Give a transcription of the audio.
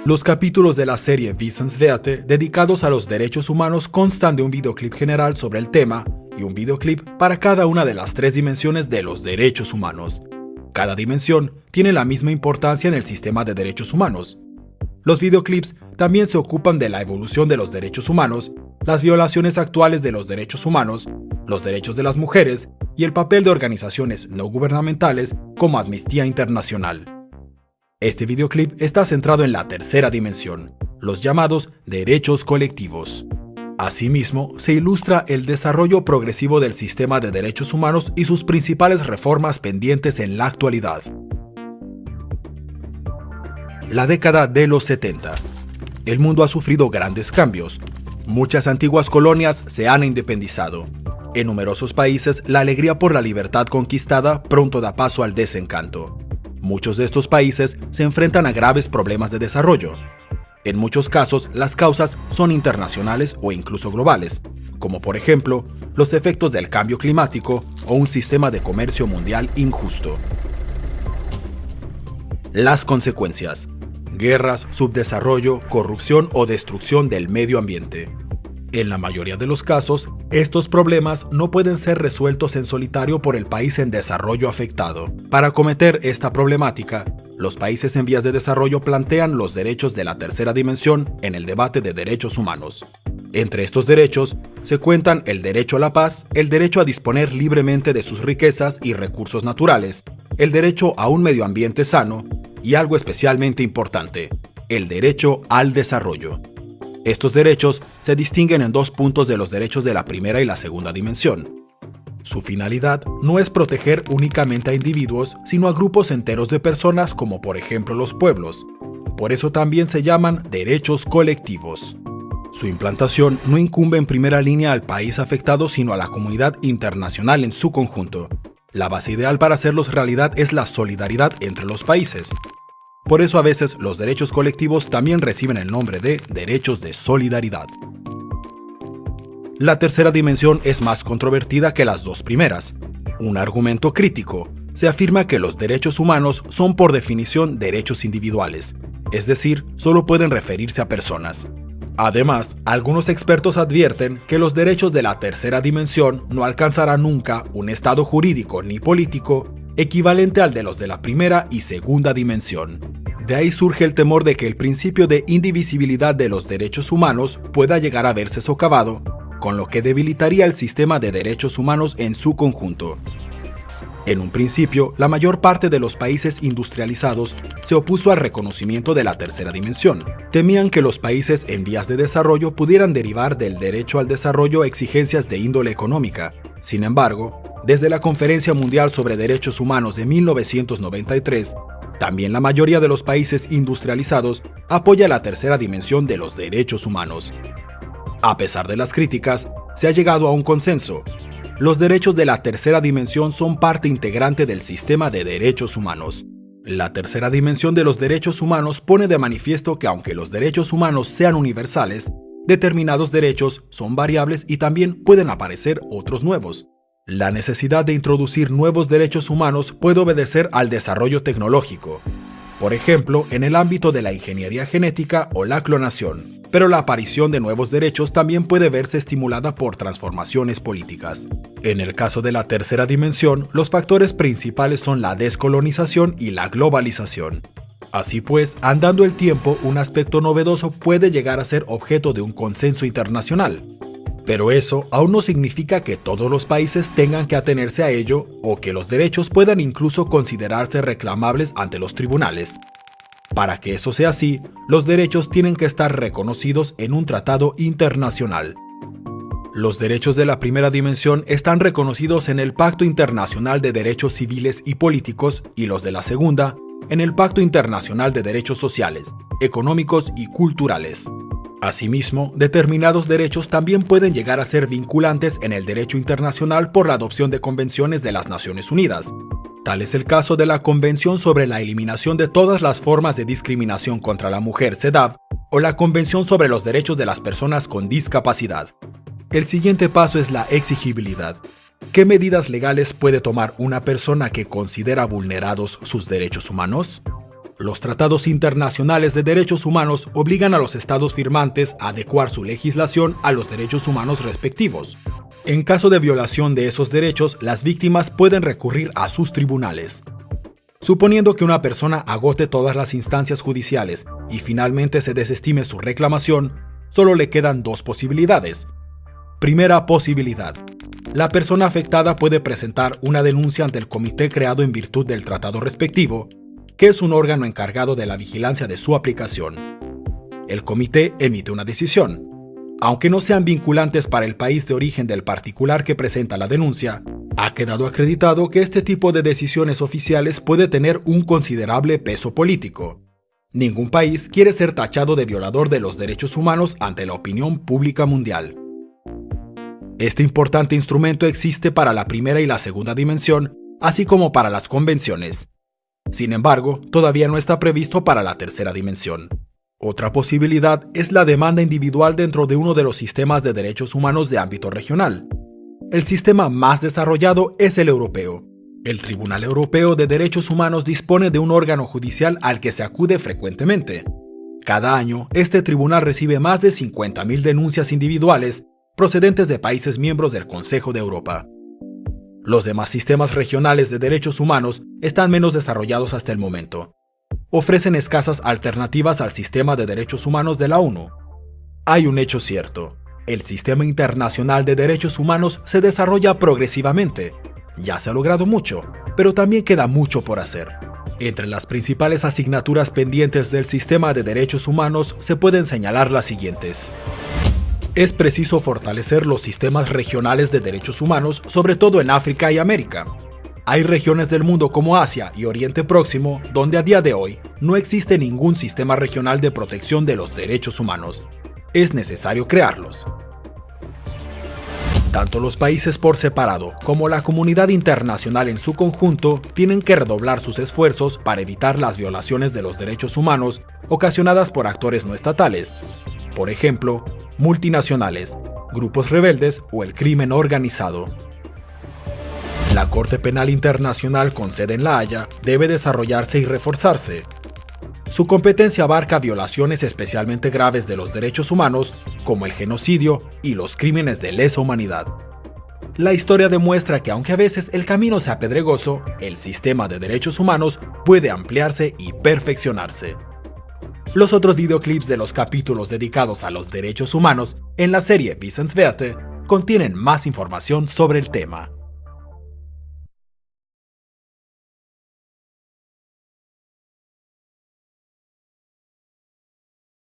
Los capítulos de la serie Wissenswerte dedicados a los derechos humanos constan de un videoclip general sobre el tema y un videoclip para cada una de las 3 dimensiones de los derechos humanos. Cada dimensión tiene la misma importancia en el sistema de derechos humanos. Los videoclips también se ocupan de la evolución de los derechos humanos, las violaciones actuales de los derechos humanos, los derechos de las mujeres y el papel de organizaciones no gubernamentales como Amnistía Internacional. Este videoclip está centrado en la tercera dimensión, los llamados derechos colectivos. Asimismo, se ilustra el desarrollo progresivo del sistema de derechos humanos y sus principales reformas pendientes en la actualidad. La década de los 70. El mundo ha sufrido grandes cambios. Muchas antiguas colonias se han independizado. En numerosos países, la alegría por la libertad conquistada pronto da paso al desencanto. Muchos de estos países se enfrentan a graves problemas de desarrollo. En muchos casos, las causas son internacionales o incluso globales, como por ejemplo, los efectos del cambio climático o un sistema de comercio mundial injusto. Las consecuencias: guerras, subdesarrollo, corrupción o destrucción del medio ambiente. En la mayoría de los casos, estos problemas no pueden ser resueltos en solitario por el país en desarrollo afectado. Para acometer esta problemática, los países en vías de desarrollo plantean los derechos de la tercera dimensión en el debate de derechos humanos. Entre estos derechos se cuentan el derecho a la paz, el derecho a disponer libremente de sus riquezas y recursos naturales, el derecho a un medio ambiente sano y algo especialmente importante, el derecho al desarrollo. Estos derechos se distinguen en 2 puntos de los derechos de la primera y la segunda dimensión. Su finalidad no es proteger únicamente a individuos, sino a grupos enteros de personas como por ejemplo los pueblos. Por eso también se llaman derechos colectivos. Su implantación no incumbe en primera línea al país afectado, sino a la comunidad internacional en su conjunto. La base ideal para hacerlos realidad es la solidaridad entre los países. Por eso a veces los derechos colectivos también reciben el nombre de derechos de solidaridad. La tercera dimensión es más controvertida que las 2 primeras. Un argumento crítico: se afirma que los derechos humanos son por definición derechos individuales, es decir, solo pueden referirse a personas. Además, algunos expertos advierten que los derechos de la tercera dimensión no alcanzarán nunca un estado jurídico ni político equivalente al de los de la primera y segunda dimensión. De ahí surge el temor de que el principio de indivisibilidad de los derechos humanos pueda llegar a verse socavado, con lo que debilitaría el sistema de derechos humanos en su conjunto. En un principio, la mayor parte de los países industrializados se opuso al reconocimiento de la tercera dimensión. Temían que los países en vías de desarrollo pudieran derivar del derecho al desarrollo exigencias de índole económica. Sin embargo, desde la Conferencia Mundial sobre Derechos Humanos de 1993, también la mayoría de los países industrializados apoya la tercera dimensión de los derechos humanos. A pesar de las críticas, se ha llegado a un consenso. Los derechos de la tercera dimensión son parte integrante del sistema de derechos humanos. La tercera dimensión de los derechos humanos pone de manifiesto que aunque los derechos humanos sean universales, determinados derechos son variables y también pueden aparecer otros nuevos. La necesidad de introducir nuevos derechos humanos puede obedecer al desarrollo tecnológico, por ejemplo, en el ámbito de la ingeniería genética o la clonación, pero la aparición de nuevos derechos también puede verse estimulada por transformaciones políticas. En el caso de la tercera dimensión, los factores principales son la descolonización y la globalización. Así pues, andando el tiempo, un aspecto novedoso puede llegar a ser objeto de un consenso internacional. Pero eso aún no significa que todos los países tengan que atenerse a ello o que los derechos puedan incluso considerarse reclamables ante los tribunales. Para que eso sea así, los derechos tienen que estar reconocidos en un tratado internacional. Los derechos de la primera dimensión están reconocidos en el Pacto Internacional de Derechos Civiles y Políticos y los de la segunda en el Pacto Internacional de Derechos Sociales, Económicos y Culturales. Asimismo, determinados derechos también pueden llegar a ser vinculantes en el derecho internacional por la adopción de convenciones de las Naciones Unidas. Tal es el caso de la Convención sobre la Eliminación de todas las formas de discriminación contra la mujer, CEDAW, o la Convención sobre los Derechos de las Personas con Discapacidad. El siguiente paso es la exigibilidad. ¿Qué medidas legales puede tomar una persona que considera vulnerados sus derechos humanos? Los tratados internacionales de derechos humanos obligan a los estados firmantes a adecuar su legislación a los derechos humanos respectivos. En caso de violación de esos derechos, las víctimas pueden recurrir a sus tribunales. Suponiendo que una persona agote todas las instancias judiciales y finalmente se desestime su reclamación, solo le quedan dos posibilidades. Primera posibilidad. La persona afectada puede presentar una denuncia ante el comité creado en virtud del tratado respectivo, que es un órgano encargado de la vigilancia de su aplicación. El comité emite una decisión. Aunque no sean vinculantes para el país de origen del particular que presenta la denuncia, ha quedado acreditado que este tipo de decisiones oficiales puede tener un considerable peso político. Ningún país quiere ser tachado de violador de los derechos humanos ante la opinión pública mundial. Este importante instrumento existe para la primera y la segunda dimensión, así como para las convenciones. Sin embargo, todavía no está previsto para la tercera dimensión. Otra posibilidad es la demanda individual dentro de uno de los sistemas de derechos humanos de ámbito regional. El sistema más desarrollado es el europeo. El Tribunal Europeo de Derechos Humanos dispone de un órgano judicial al que se acude frecuentemente. Cada año, este tribunal recibe más de 50.000 denuncias individuales procedentes de países miembros del Consejo de Europa. Los demás sistemas regionales de derechos humanos están menos desarrollados hasta el momento. Ofrecen escasas alternativas al sistema de derechos humanos de la ONU. Hay un hecho cierto. El sistema internacional de derechos humanos se desarrolla progresivamente. Ya se ha logrado mucho, pero también queda mucho por hacer. Entre las principales asignaturas pendientes del sistema de derechos humanos se pueden señalar las siguientes. Es preciso fortalecer los sistemas regionales de derechos humanos, sobre todo en África y América. Hay regiones del mundo como Asia y Oriente Próximo donde a día de hoy no existe ningún sistema regional de protección de los derechos humanos. Es necesario crearlos. Tanto los países por separado como la comunidad internacional en su conjunto tienen que redoblar sus esfuerzos para evitar las violaciones de los derechos humanos ocasionadas por actores no estatales, por ejemplo, multinacionales, grupos rebeldes o el crimen organizado. La Corte Penal Internacional con sede en La Haya debe desarrollarse y reforzarse. Su competencia abarca violaciones especialmente graves de los derechos humanos, como el genocidio y los crímenes de lesa humanidad. La historia demuestra que aunque a veces el camino sea pedregoso, el sistema de derechos humanos puede ampliarse y perfeccionarse. Los otros videoclips de los capítulos dedicados a los derechos humanos en la serie Wissenswerte contienen más información sobre el tema.